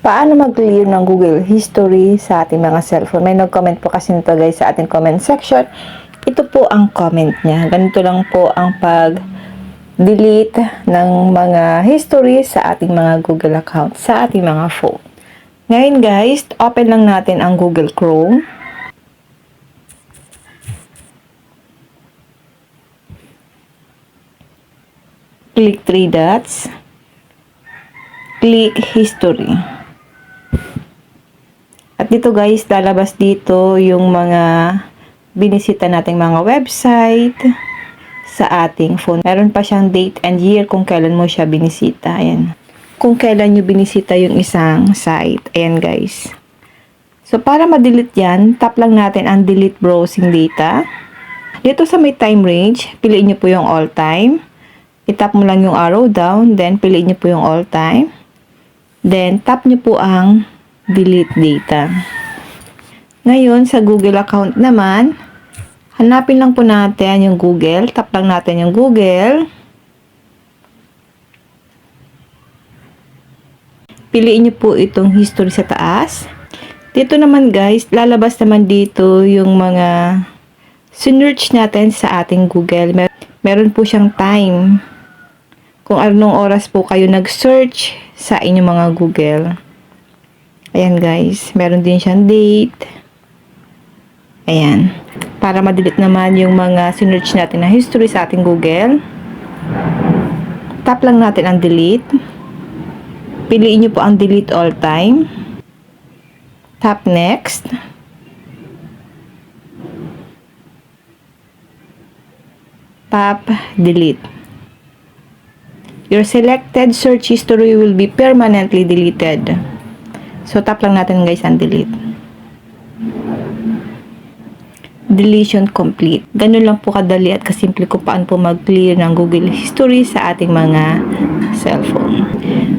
Paano mag-clear ng Google History sa ating mga cellphone? May nag-comment po kasi nito guys sa ating comment section. Ito po ang comment niya. Ganito lang po ang pag-delete ng mga history sa ating mga Google account, sa ating mga phone. Ngayon guys, open lang natin ang Google Chrome. Click 3 dots. Click History. At dito guys, lalabas dito yung mga binisita nating mga website sa ating phone. Meron pa siyang date and year kung kailan mo siya binisita. Ayan. Kung kailan nyo binisita yung isang site. Ayan guys. So para ma-delete yan, tap lang natin ang delete browsing data. Dito sa may time range, piliin nyo po yung all time. I-tap mo lang yung arrow down, then piliin nyo po yung all time. Then tap nyo po ang delete data. Ngayon, sa Google account naman, hanapin lang po natin yung Google. Tap lang natin yung Google. Piliin nyo po itong history sa taas. Dito naman guys, lalabas naman dito yung mga sinearch natin sa ating Google. Meron po siyang time. Kung anong oras po kayo nag-search sa inyong mga Google. Ayan guys, meron din siyang date. Ayan. Para ma-delete naman yung mga sinearch natin na history sa ating Google. Tap lang natin ang delete. Piliin nyo po ang delete all time. Tap next. Tap delete. Your selected search history will be permanently deleted. So, tap lang natin guys ang delete. Deletion complete. Ganun lang po kadali at kasimple kung paano po mag-clear ng Google History sa ating mga cellphone.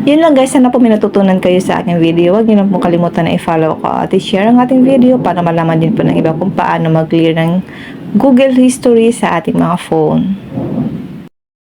Yun lang guys, sana po may natutunan kayo sa aking video. Huwag niyo lang po kalimutan na i-follow ko at i-share ang ating video para malaman din po ng iba kung paano mag-clear ng Google History sa ating mga phone.